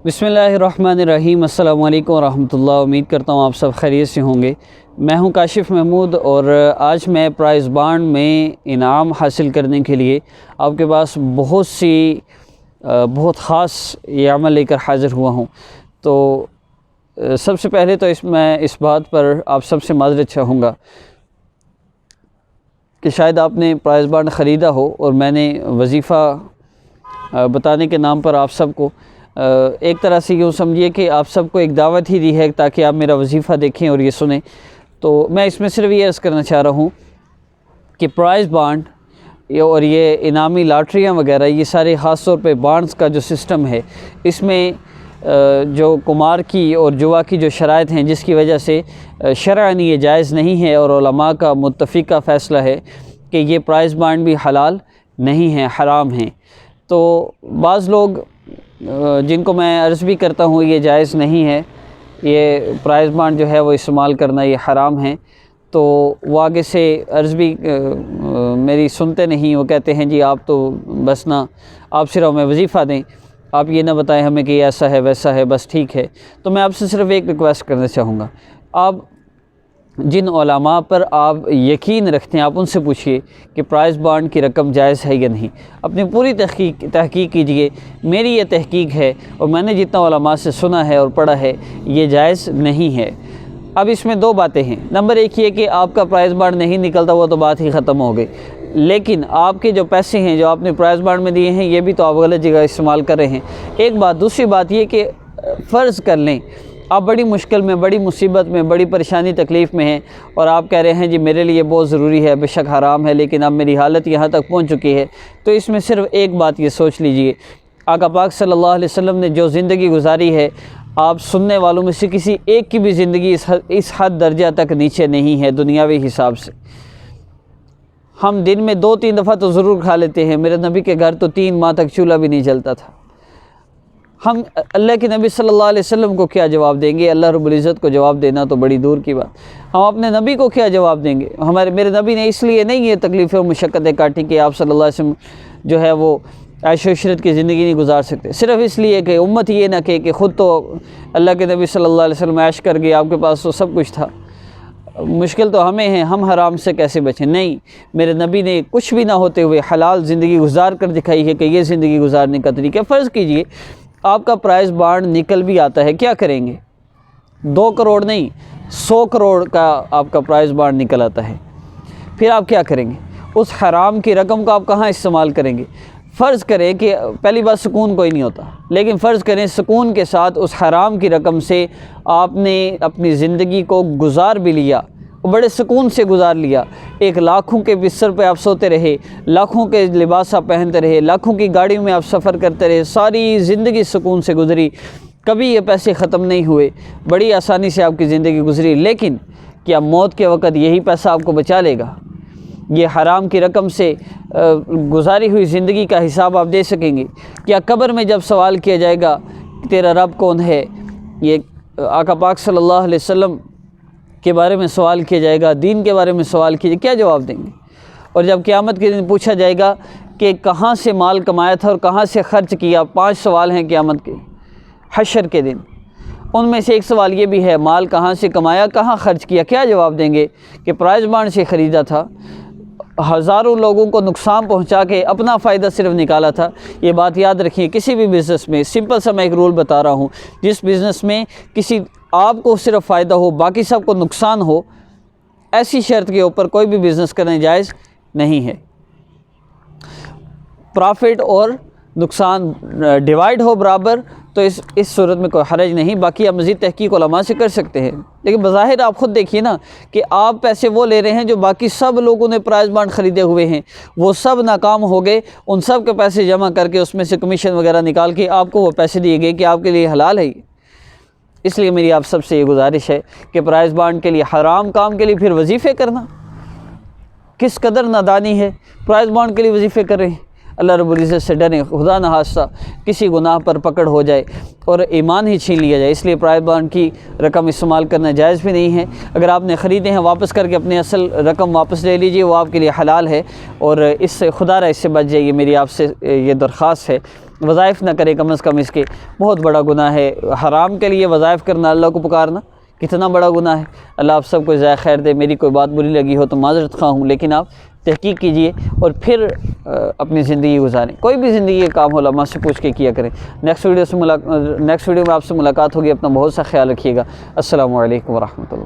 بسم اللہ الرحمن الرحیم۔ السلام علیکم ورحمۃ اللہ۔ امید کرتا ہوں آپ سب خیریت سے ہوں گے۔ میں ہوں کاشف محمود اور آج میں پرائز بانڈ میں انعام حاصل کرنے کے لیے آپ کے پاس بہت خاص یہ عمل لے کر حاضر ہوا ہوں۔ تو سب سے پہلے تو میں اس بات پر آپ سب سے معذرت چاہوں گا کہ شاید آپ نے پرائز بانڈ خریدا ہو اور میں نے وظیفہ بتانے کے نام پر آپ سب کو ایک طرح سے یوں سمجھیے کہ آپ سب کو ایک دعوت ہی دی ہے تاکہ آپ میرا وظیفہ دیکھیں اور یہ سنیں۔ تو میں اس میں صرف یہ عرض کرنا چاہ رہا ہوں کہ پرائز بانڈ اور یہ انعامی لاٹریاں وغیرہ یہ سارے خاص طور پہ بانڈز کا جو سسٹم ہے، اس میں جو قمار کی اور جوا کی جو شرائط ہیں جس کی وجہ سے شرعاً یہ جائز نہیں ہے اور علماء کا متفقہ فیصلہ ہے کہ یہ پرائز بانڈ بھی حلال نہیں ہیں، حرام ہیں۔ تو بعض لوگ جن کو میں عرض بھی کرتا ہوں یہ جائز نہیں ہے، یہ پرائز بانڈ جو ہے وہ استعمال کرنا یہ حرام ہے، تو وہ آگے سے عرض بھی میری سنتے نہیں۔ وہ کہتے ہیں جی آپ تو بس نہ آپ صرف ہمیں وظیفہ دیں، آپ یہ نہ بتائیں ہمیں کہ ایسا ہے ویسا ہے، بس ٹھیک ہے۔ تو میں آپ سے صرف ایک ریکویسٹ کرنا چاہوں گا، آپ جن علماء پر آپ یقین رکھتے ہیں آپ ان سے پوچھئے کہ پرائز بانڈ کی رقم جائز ہے یا نہیں۔ اپنی پوری تحقیق کیجئے۔ میری یہ تحقیق ہے اور میں نے جتنا علماء سے سنا ہے اور پڑھا ہے، یہ جائز نہیں ہے۔ اب اس میں دو باتیں ہیں۔ نمبر ایک یہ کہ آپ کا پرائز بانڈ نہیں نکلتا، وہ تو بات ہی ختم ہو گئی، لیکن آپ کے جو پیسے ہیں جو آپ نے پرائز بانڈ میں دیے ہیں یہ بھی تو آپ غلط جگہ استعمال کر رہے ہیں، ایک بات۔ دوسری بات یہ کہ فرض کر لیں آپ بڑی مشکل میں، بڑی مصیبت میں، بڑی پریشانی تکلیف میں ہیں اور آپ کہہ رہے ہیں جی میرے لیے بہت ضروری ہے، بے شک حرام ہے لیکن اب میری حالت یہاں تک پہنچ چکی ہے، تو اس میں صرف ایک بات یہ سوچ لیجئے، آقا پاک صلی اللہ علیہ وسلم نے جو زندگی گزاری ہے، آپ سننے والوں میں سے کسی ایک کی بھی زندگی اس حد درجہ تک نیچے نہیں ہے دنیاوی حساب سے۔ ہم دن میں 2-3 دفعہ تو ضرور کھا لیتے ہیں، میرے نبی کے گھر تو 3 ماہ تک چولہا بھی نہیں جلتا تھا۔ ہم اللہ کے نبی صلی اللہ علیہ وسلم کو کیا جواب دیں گے؟ اللہ رب العزت کو جواب دینا تو بڑی دور کی بات۔ ہم اپنے نبی کو کیا جواب دیں گے؟ میرے نبی نے اس لیے نہیں یہ تکلیفیں اور مشقتیں کاٹی کہ آپ صلی اللہ علیہ وسلم جو ہے وہ عیش و عشرت کی زندگی نہیں گزار سکتے، صرف اس لیے کہ امت یہ نہ کہے کہ خود تو اللہ کے نبی صلی اللہ علیہ وسلم عیش کر گئے، آپ کے پاس تو سب کچھ تھا، مشکل تو ہمیں ہیں، ہم حرام سے کیسے بچیں؟ نہیں، میرے نبی نے کچھ بھی نہ ہوتے ہوئے حلال زندگی گزار کر دکھائی ہے کہ یہ زندگی گزارنے کا طریقہ۔ فرض کیجئے آپ کا پرائز بانڈ نکل بھی آتا ہے، کیا کریں گے؟ 2 کروڑ نہیں، 100 کروڑ کا آپ کا پرائز بانڈ نکل آتا ہے، پھر آپ کیا کریں گے؟ اس حرام کی رقم کو آپ کہاں استعمال کریں گے؟ فرض کریں کہ پہلی بات سکون کوئی نہیں ہوتا، لیکن فرض کریں سکون کے ساتھ اس حرام کی رقم سے آپ نے اپنی زندگی کو گزار بھی لیا، بڑے سکون سے گزار لیا، ایک لاکھوں کے بستر پہ آپ سوتے رہے، لاکھوں کے لباس آپ پہنتے رہے، لاکھوں کی گاڑیوں میں آپ سفر کرتے رہے، ساری زندگی سکون سے گزری، کبھی یہ پیسے ختم نہیں ہوئے، بڑی آسانی سے آپ کی زندگی گزری، لیکن کیا موت کے وقت یہی پیسہ آپ کو بچا لے گا؟ یہ حرام کی رقم سے گزاری ہوئی زندگی کا حساب آپ دے سکیں گے؟ کیا قبر میں جب سوال کیا جائے گا تیرا رب کون ہے، یہ آقا پاک صلی اللہ علیہ وسلم کے بارے میں سوال کیا جائے گا، دین کے بارے میں سوال کیا جائے گا، کیا جواب دیں گے؟ اور جب قیامت کے دن پوچھا جائے گا کہ کہاں سے مال کمایا تھا اور کہاں سے خرچ کیا، 5 سوال ہیں قیامت کے، حشر کے دن، ان میں سے ایک سوال یہ بھی ہے مال کہاں سے کمایا، کہاں خرچ کیا؟ کیا جواب دیں گے کہ پرائز بانڈ سے خریدا تھا، ہزاروں لوگوں کو نقصان پہنچا کے اپنا فائدہ صرف نکالا تھا۔ یہ بات یاد رکھیے، کسی بھی بزنس میں سمپل سا میں ایک رول بتا رہا ہوں، جس بزنس میں کسی آپ کو صرف فائدہ ہو باقی سب کو نقصان ہو، ایسی شرط کے اوپر کوئی بھی بزنس کرنا جائز نہیں ہے۔ پرافٹ اور نقصان ڈیوائیڈ ہو برابر تو اس صورت میں کوئی حرج نہیں، باقی آپ مزید تحقیق علماء سے کر سکتے ہیں، لیکن بظاہر آپ خود دیکھیے نا کہ آپ پیسے وہ لے رہے ہیں جو باقی سب لوگوں نے پرائز بانڈ خریدے ہوئے ہیں، وہ سب ناکام ہو گئے، ان سب کے پیسے جمع کر کے اس میں سے کمیشن وغیرہ نکال کے آپ کو وہ پیسے دیے گئے کہ آپ کے لیے حلال ہے یہ۔ اس لیے میری آپ سب سے یہ گزارش ہے کہ پرائز بانڈ کے لیے، حرام کام کے لیے پھر وظیفے کرنا کس قدر نادانی ہے، پرائز بانڈ کے لیے وظیفے کر رہے ہیں۔ اللہ رب العزت سے ڈریں، خدا نہ خواستہ کسی گناہ پر پکڑ ہو جائے اور ایمان ہی چھین لیا جائے، اس لیے پرائز بانڈ کی رقم استعمال کرنا جائز بھی نہیں ہے۔ اگر آپ نے خریدے ہیں واپس کر کے اپنی اصل رقم واپس لے لیجئے، وہ آپ کے لیے حلال ہے، اور اس سے خدا را اس سے بچ جائیے، میری آپ سے یہ درخواست ہے۔ وظائف نہ کرے کم از کم اس کے، بہت بڑا گناہ ہے۔ حرام کے لیے وظائف کرنا، اللہ کو پکارنا کتنا بڑا گناہ ہے۔ اللہ آپ سب کو جزائے خیر دے۔ میری کوئی بات بری لگی ہو تو معذرت خواہ ہوں، لیکن آپ تحقیق کیجئے اور پھر اپنی زندگی گزاریں۔ کوئی بھی زندگی کا کام ہو علماء سے پوچھ کے کیا کریں۔ نیکسٹ ویڈیو میں آپ سے ملاقات ہوگی۔ اپنا بہت سا خیال رکھیے گا۔ السلام علیکم ورحمۃ اللہ۔